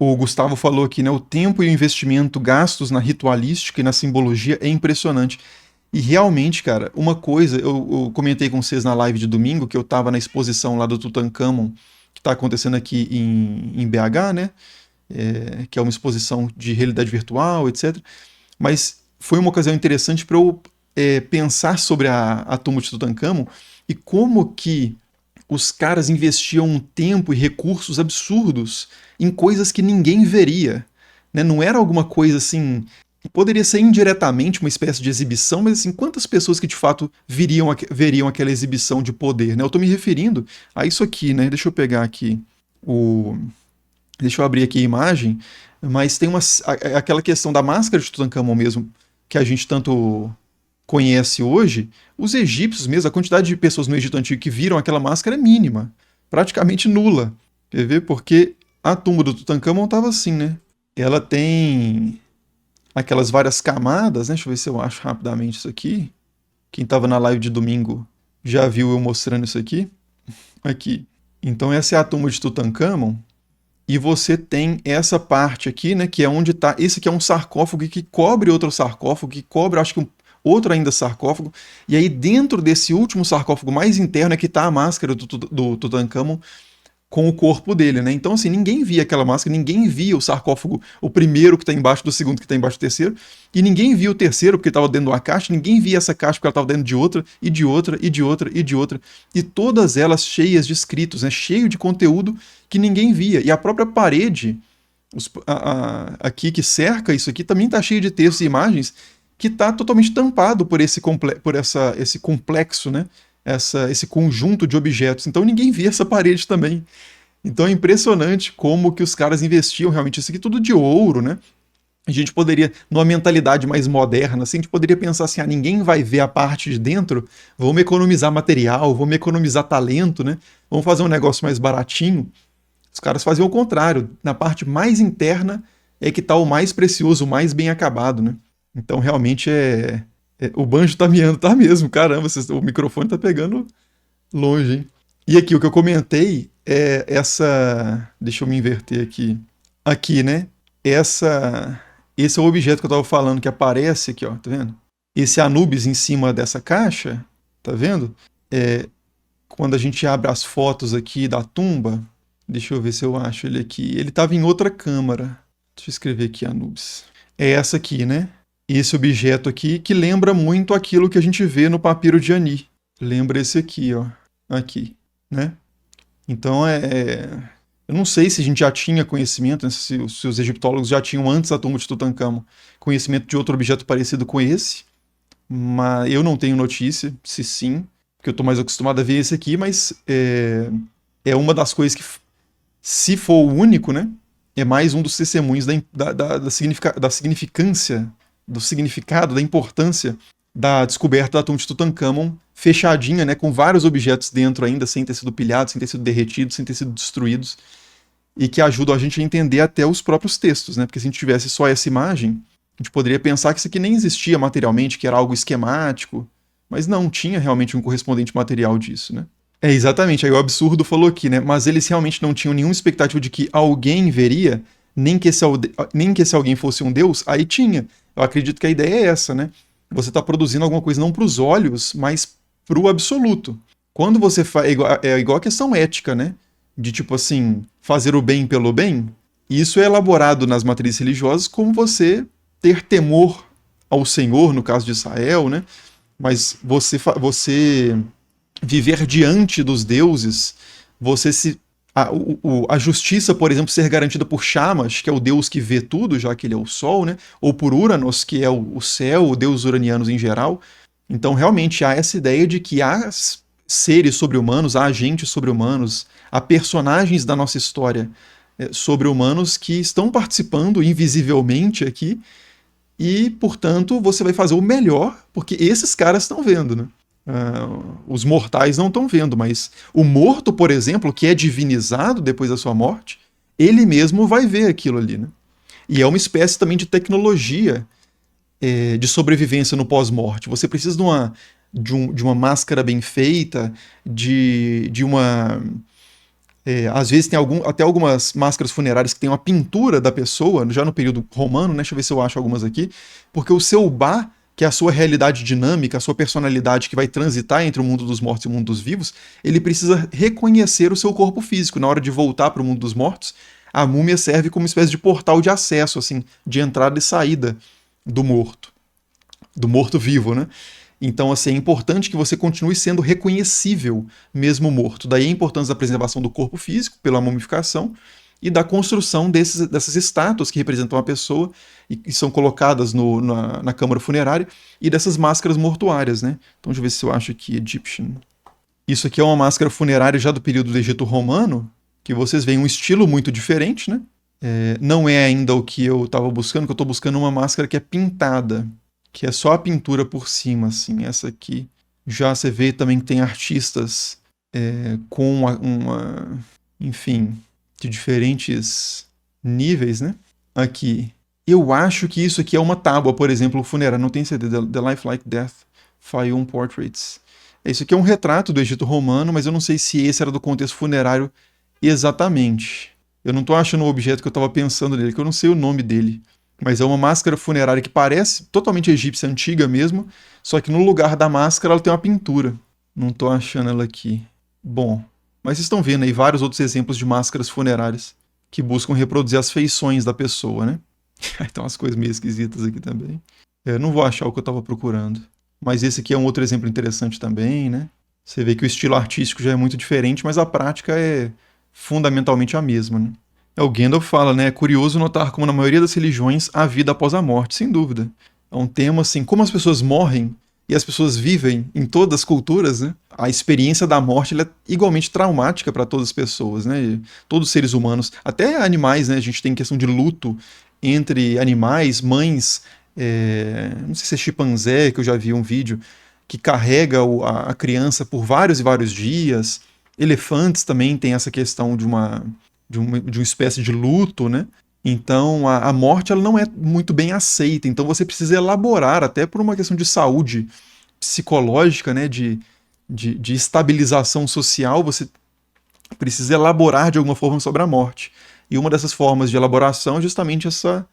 O Gustavo falou aqui, né? O tempo e o investimento gastos na ritualística e na simbologia é impressionante. E realmente, cara, uma coisa, eu comentei com vocês na live de domingo que eu tava na exposição lá do Tutankhamon, que tá acontecendo aqui em BH, né? Que é uma exposição de realidade virtual, etc. Mas foi uma ocasião interessante para eu pensar sobre a tumba de Tutankhamon e como que os caras investiam um tempo e recursos absurdos em coisas que ninguém veria. Né? Não era alguma coisa assim. Poderia ser indiretamente uma espécie de exibição, mas assim, quantas pessoas que de fato veriam aquela exibição de poder? Né? Eu estou me referindo a isso aqui, né? Deixa eu pegar aqui o. Deixa eu abrir aqui a imagem, mas tem aquela questão da máscara de Tutankhamon mesmo, que a gente tanto conhece hoje. Os egípcios mesmo, a quantidade de pessoas no Egito Antigo que viram aquela máscara é mínima, praticamente nula. Quer ver? Porque a tumba do Tutankhamon estava assim, né? Ela tem aquelas várias camadas, né? Deixa eu ver se eu acho rapidamente isso aqui. Quem estava na live de domingo já viu eu mostrando isso aqui. Aqui. Então essa é a tumba de Tutankhamon. E você tem essa parte aqui, né, que é onde está. Esse aqui é um sarcófago que cobre outro sarcófago, que cobre, acho que outro ainda sarcófago. E aí, dentro desse último sarcófago mais interno, é que está a máscara do Tutankhamon com o corpo dele, né? Então, assim, ninguém via aquela máscara, ninguém via o sarcófago, o primeiro que está embaixo do segundo que está embaixo do terceiro, e ninguém via o terceiro porque estava dentro de uma caixa, ninguém via essa caixa porque ela estava dentro de outra, e de outra, e de outra, e de outra, e todas elas cheias de escritos, né? Cheio de conteúdo que ninguém via. E a própria parede, aqui que cerca isso aqui, também está cheio de textos e imagens que está totalmente tampado por esse complexo, né? Esse conjunto de objetos. Então ninguém via essa parede também. Então é impressionante como que os caras investiam realmente isso aqui tudo de ouro, né? A gente poderia, numa mentalidade mais moderna, assim, a gente poderia pensar assim, ninguém vai ver a parte de dentro, vamos economizar material, vamos economizar talento, né? Vamos fazer um negócio mais baratinho. Os caras faziam o contrário. Na parte mais interna é que está o mais precioso, o mais bem acabado, né? Então realmente o banjo tá miando, tá mesmo. Caramba, o microfone tá pegando longe, hein? E aqui, o que eu comentei é essa. Deixa eu me inverter aqui. Aqui, né? Esse é o objeto que eu tava falando que aparece aqui, ó. Tá vendo? Esse Anubis em cima dessa caixa, tá vendo? Quando a gente abre as fotos aqui da tumba, deixa eu ver se eu acho ele aqui. Ele tava em outra câmara. Deixa eu escrever aqui Anubis. É essa aqui, né? Esse objeto aqui que lembra muito aquilo que a gente vê no papiro de Ani. Lembra esse aqui, ó. Aqui, né? Então eu não sei se a gente já tinha conhecimento, né, se os egiptólogos já tinham antes da tumba de Tutankhamon conhecimento de outro objeto parecido com esse, mas eu não tenho notícia, se sim, porque eu estou mais acostumado a ver esse aqui, mas é uma das coisas que, se for o único, né, é mais um dos testemunhos da significância, do significado, da importância da descoberta da tumba de Tutankhamon fechadinha, né, com vários objetos dentro ainda, sem ter sido pilhados, sem ter sido derretidos, sem ter sido destruídos, e que ajudam a gente a entender até os próprios textos, né, porque se a gente tivesse só essa imagem, a gente poderia pensar que isso aqui nem existia materialmente, que era algo esquemático, mas não, tinha realmente um correspondente material disso, né. Exatamente, aí o absurdo falou aqui, né, mas eles realmente não tinham nenhuma expectativa de que alguém veria, nem que esse alguém fosse um deus, aí tinha. Eu acredito que a ideia é essa, né, você está produzindo alguma coisa não para os olhos, mas para o absoluto. Quando você faz. É igual a questão ética, né? De tipo assim, fazer o bem pelo bem. Isso é elaborado nas matrizes religiosas como você ter temor ao Senhor, no caso de Israel, né? Mas você viver diante dos deuses, você se. A justiça, por exemplo, ser garantida por Shamash, que é o deus que vê tudo, já que ele é o sol, né? Ou por Uranos, que é o céu, o deus uranianos em geral. Então, realmente, há essa ideia de que há seres sobre-humanos, há agentes sobre-humanos, há personagens da nossa história sobre-humanos que estão participando invisivelmente aqui e, portanto, você vai fazer o melhor, porque esses caras estão vendo, né? Os mortais não estão vendo, mas o morto, por exemplo, que é divinizado depois da sua morte, ele mesmo vai ver aquilo ali, né? E é uma espécie também de tecnologia de sobrevivência no pós-morte. Você precisa de uma máscara bem feita, de uma Às vezes tem até algumas máscaras funerárias que tem uma pintura da pessoa, já no período romano, né? Deixa eu ver se eu acho algumas aqui. Porque o seu Ba, que é a sua realidade dinâmica, a sua personalidade que vai transitar entre o mundo dos mortos e o mundo dos vivos, ele precisa reconhecer o seu corpo físico. Na hora de voltar para o mundo dos mortos, a múmia serve como uma espécie de portal de acesso, assim, de entrada e saída do morto. Do morto-vivo, né? Então, assim, é importante que você continue sendo reconhecível, mesmo morto. Daí a importância da preservação do corpo físico, pela mumificação, e da construção dessas estátuas que representam a pessoa e são colocadas na câmara funerária, e dessas máscaras mortuárias, né? Então, deixa eu ver se eu acho aqui, Egyptian. Isso aqui é uma máscara funerária já do período do Egito Romano, que vocês veem um estilo muito diferente, né? Não é ainda o que eu estava buscando, que eu estou buscando uma máscara que é pintada, que é só a pintura por cima, assim. Essa aqui. Já você vê também que tem artistas com enfim, de diferentes níveis, né? Aqui. Eu acho que isso aqui é uma tábua, por exemplo, funerária. Não tenho certeza. The Lifelike Death Fayum Portraits. Isso aqui é um retrato do Egito Romano, mas eu não sei se esse era do contexto funerário exatamente. Eu não estou achando o objeto que eu estava pensando nele, que eu não sei o nome dele. Mas é uma máscara funerária que parece totalmente egípcia, antiga mesmo, só que no lugar da máscara ela tem uma pintura. Não estou achando ela aqui. Bom, mas vocês estão vendo aí vários outros exemplos de máscaras funerárias que buscam reproduzir as feições da pessoa, né? Tem umas coisas meio esquisitas aqui também. Não vou achar o que eu estava procurando. Mas esse aqui é um outro exemplo interessante também, né? Você vê que o estilo artístico já é muito diferente, mas a prática é fundamentalmente a mesma, né? O Gandalf fala, né? É curioso notar como na maioria das religiões há vida após a morte, sem dúvida. É um tema assim, como as pessoas morrem e as pessoas vivem em todas as culturas, né? A experiência da morte ela é igualmente traumática para todas as pessoas, né? E todos os seres humanos, até animais, né? A gente tem questão de luto entre animais, mães, não sei se é chimpanzé, que eu já vi um vídeo, que carrega a criança por vários e vários dias. Elefantes também tem essa questão de uma espécie de luto, né? Então a morte ela não é muito bem aceita. Então você precisa elaborar, até por uma questão de saúde psicológica, né? De estabilização social, você precisa elaborar de alguma forma sobre a morte. E uma dessas formas de elaboração é justamente essa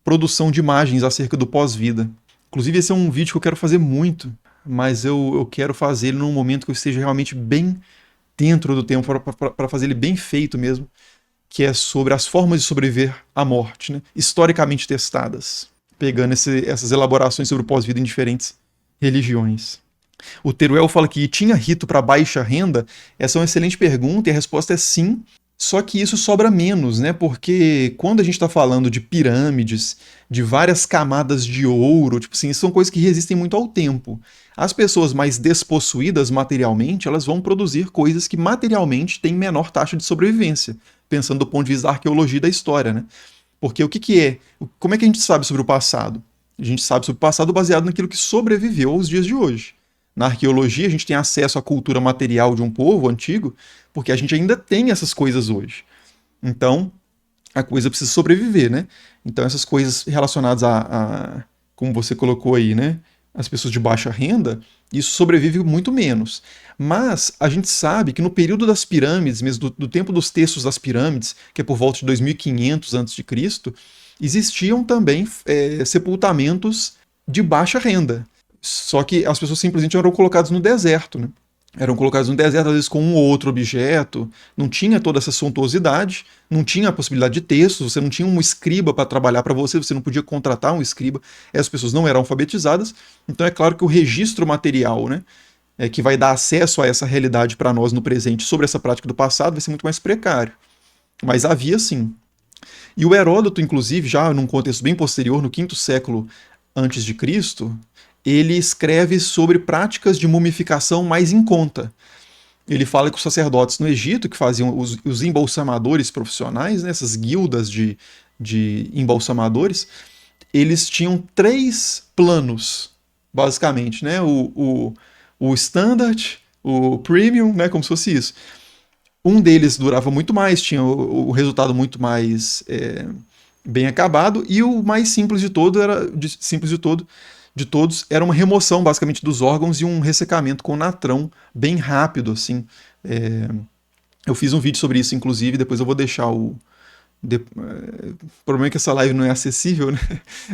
produção de imagens acerca do pós-vida. Inclusive, esse é um vídeo que eu quero fazer muito, mas eu quero fazer ele num momento que eu esteja realmente bem dentro do tempo, para fazer ele bem feito mesmo, que é sobre as formas de sobreviver à morte, né? Historicamente testadas, pegando essas elaborações sobre o pós-vida em diferentes religiões. O Teruel fala que tinha rito para baixa renda. Essa é uma excelente pergunta e a resposta é sim. Só que isso sobra menos, né? Porque quando a gente está falando de pirâmides, de várias camadas de ouro, tipo assim, são coisas que resistem muito ao tempo. As pessoas mais despossuídas materialmente, elas vão produzir coisas que materialmente têm menor taxa de sobrevivência, pensando do ponto de vista da arqueologia e da história, né? Porque o que, que é? Como é que a gente sabe sobre o passado? A gente sabe sobre o passado baseado naquilo que sobreviveu aos dias de hoje. Na arqueologia, a gente tem acesso à cultura material de um povo antigo, porque a gente ainda tem essas coisas hoje. Então, a coisa precisa sobreviver, né? Então, essas coisas relacionadas como você colocou aí, né? As pessoas de baixa renda, isso sobrevive muito menos. Mas a gente sabe que no período das pirâmides, mesmo do tempo dos textos das pirâmides, que é por volta de 2500 a.C., existiam também sepultamentos de baixa renda. Só que as pessoas simplesmente eram colocadas no deserto, né? Eram colocadas no deserto, às vezes com um ou outro objeto, não tinha toda essa suntuosidade, não tinha a possibilidade de texto, você não tinha um escriba para trabalhar para você, você não podia contratar um escriba, as pessoas não eram alfabetizadas, então é claro que o registro material, né, que vai dar acesso a essa realidade para nós no presente sobre essa prática do passado vai ser muito mais precário. Mas havia sim. E o Heródoto, inclusive, já num contexto bem posterior, no quinto século antes de Cristo, ele escreve sobre práticas de mumificação mais em conta. Ele fala que os sacerdotes no Egito, que faziam os embalsamadores profissionais, né, essas guildas de embalsamadores, eles tinham 3 planos, basicamente, né? O standard, o premium, né, como se fosse isso. Um deles durava muito mais, tinha o resultado muito mais bem acabado, e o mais simples de todo era de todos era uma remoção basicamente dos órgãos e um ressecamento com natrão bem rápido, assim, Eu fiz um vídeo sobre isso, inclusive, depois eu vou deixar o. O problema é que essa live não é acessível, né?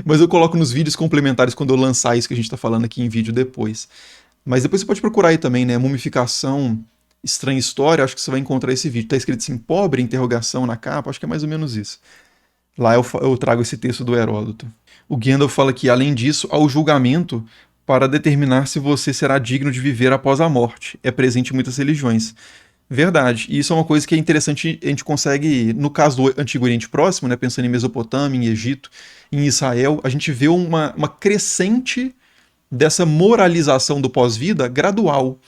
Mas eu coloco nos vídeos complementares quando eu lançar isso que a gente tá falando aqui em vídeo depois. Mas depois você pode procurar aí também, né? Mumificação, estranha história, acho que você vai encontrar esse vídeo. Tá escrito assim, pobre, interrogação na capa, acho que é mais ou menos isso. Lá eu trago esse texto do Heródoto. O Gandalf fala que, além disso, há o julgamento para determinar se você será digno de viver após a morte. É presente em muitas religiões. Verdade. E isso é uma coisa que é interessante, a gente consegue, no caso do Antigo Oriente Próximo, né, pensando em Mesopotâmia, em Egito, em Israel, a gente vê uma crescente dessa moralização do pós-vida gradual.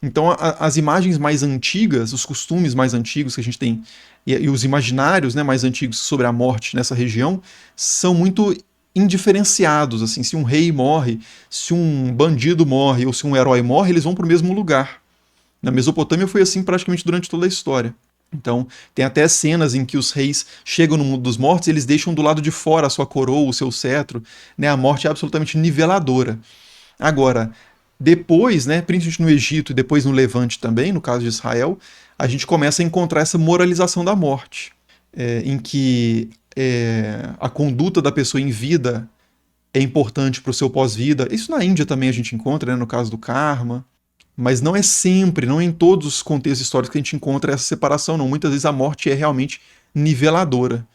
Então, as imagens mais antigas, os costumes mais antigos que a gente tem, e os imaginários, né, mais antigos sobre a morte nessa região, são muito indiferenciados. Assim, se um rei morre, se um bandido morre ou se um herói morre, eles vão para o mesmo lugar. Na Mesopotâmia foi assim praticamente durante toda a história. Então, tem até cenas em que os reis chegam no mundo dos mortos e eles deixam do lado de fora a sua coroa, o seu cetro. Né? A morte é absolutamente niveladora. Agora, depois, né, principalmente no Egito e depois no Levante também, no caso de Israel, a gente começa a encontrar essa moralização da morte, em que a conduta da pessoa em vida é importante para o seu pós-vida. Isso na Índia também a gente encontra, né, no caso do karma. Mas não é sempre, não é em todos os contextos históricos que a gente encontra essa separação, não. Muitas vezes a morte é realmente niveladora.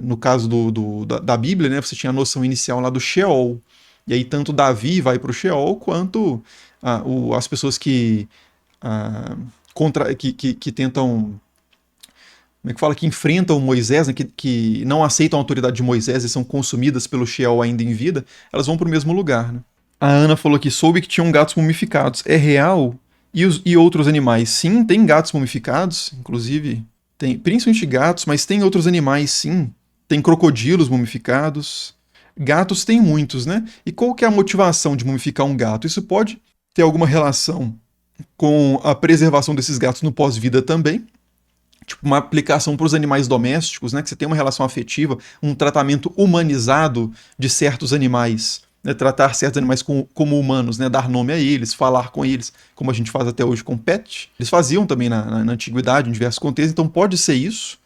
No caso da Bíblia, né, você tinha a noção inicial lá do Sheol. E aí tanto Davi vai para o Sheol, quanto as pessoas que tentam. Como é que fala? Que enfrentam Moisés, né, que não aceitam a autoridade de Moisés e são consumidas pelo Sheol ainda em vida, elas vão para o mesmo lugar. Né? A Ana falou que soube que tinham gatos mumificados. É real? E outros animais? Sim, tem gatos mumificados, inclusive. Tem, principalmente gatos, mas tem outros animais, sim. Tem crocodilos mumificados. Gatos tem muitos, né? E qual que é a motivação de mumificar um gato? Isso pode ter alguma relação com a preservação desses gatos no pós-vida também. Tipo, uma aplicação para os animais domésticos, né? Que você tem uma relação afetiva, um tratamento humanizado de certos animais. Né, tratar certos animais como humanos, né, dar nome a eles, falar com eles, como a gente faz até hoje com pet. Eles faziam também na antiguidade, em diversos contextos, então pode ser isso,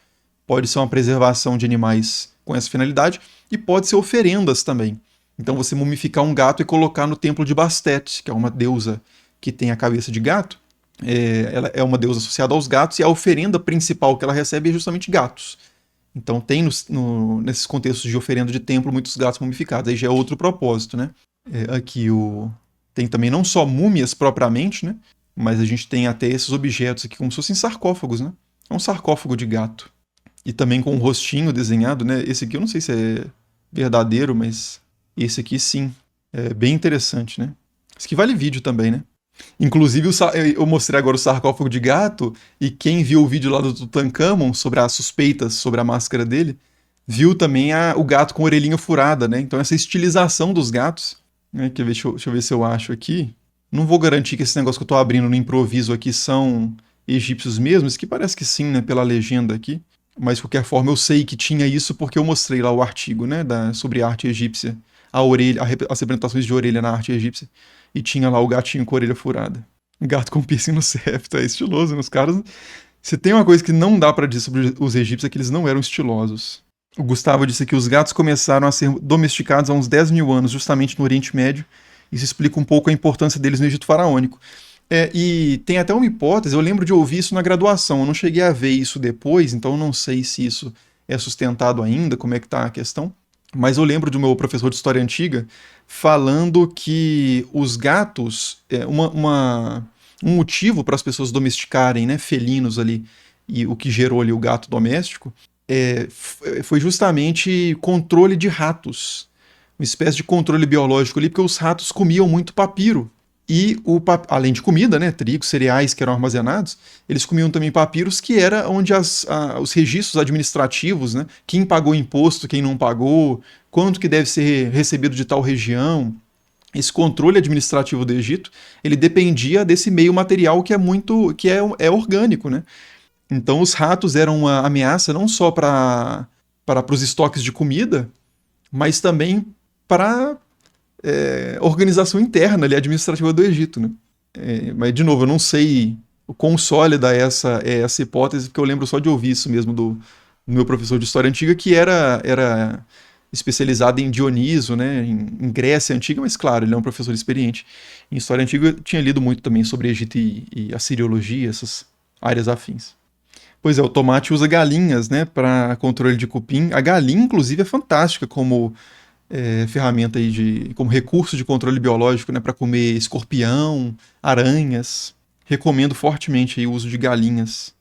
pode ser uma preservação de animais com essa finalidade, e pode ser oferendas também. Então você mumificar um gato e colocar no templo de Bastet, que é uma deusa que tem a cabeça de gato, ela é uma deusa associada aos gatos, e a oferenda principal que ela recebe é justamente gatos. Então tem nesses contextos de oferenda de templo muitos gatos mumificados. Aí já é outro propósito, né? Aqui tem também não só múmias propriamente, né? Mas a gente tem até esses objetos aqui como se fossem sarcófagos, né? É um sarcófago de gato. E também com um rostinho desenhado, né? Esse aqui eu não sei se é verdadeiro, mas esse aqui sim. É bem interessante, né? Isso aqui vale vídeo também, né? Inclusive, eu mostrei agora o sarcófago de gato, e quem viu o vídeo lá do Tutankhamon sobre as suspeitas sobre a máscara dele, viu também o gato com a orelhinha furada, né? Então essa estilização dos gatos, né? Deixa eu ver se eu acho aqui. Não vou garantir que esse negócio que eu tô abrindo no improviso aqui são egípcios mesmos, que parece que sim, né? Pela legenda aqui. Mas de qualquer forma eu sei que tinha isso porque eu mostrei lá o artigo, né? Sobre arte egípcia. A orelha, as representações de orelha na arte egípcia. E tinha lá o gatinho com a orelha furada. Gato com piercing no septo. É estiloso, né? Os caras. Se tem uma coisa que não dá pra dizer sobre os egípcios é que eles não eram estilosos. O Gustavo disse que os gatos começaram a ser domesticados há uns 10 mil anos, justamente no Oriente Médio. Isso explica um pouco a importância deles no Egito Faraônico. E tem até uma hipótese, eu lembro de ouvir isso na graduação, eu não cheguei a ver isso depois, então eu não sei se isso é sustentado ainda, como é que tá a questão. Mas eu lembro do meu professor de história antiga falando que os gatos, um motivo para as pessoas domesticarem, né, felinos ali, e o que gerou ali o gato doméstico, foi justamente controle de ratos. Uma espécie de controle biológico ali, porque os ratos comiam muito papiro. E além de comida, né, trigo, cereais que eram armazenados, eles comiam também papiros, que era onde os registros administrativos, né, quem pagou imposto, quem não pagou, quanto que deve ser recebido de tal região. Esse controle administrativo do Egito, ele dependia desse meio material que é orgânico, né? Então os ratos eram uma ameaça não só para os estoques de comida, mas também para organização interna ali, administrativa do Egito, né? Mas, de novo, eu não sei o quão sólida é essa hipótese, porque eu lembro só de ouvir isso mesmo do meu professor de história antiga, que era especializado em Dioniso, né, em Grécia Antiga, mas claro, ele é um professor experiente. Em história antiga, eu tinha lido muito também sobre Egito e Assiriologia, essas áreas afins. Pois é, o tomate usa galinhas, né, para controle de cupim. A galinha, inclusive, é fantástica como ferramenta aí como recurso de controle biológico, né, para comer escorpião, aranhas. Recomendo fortemente aí o uso de galinhas.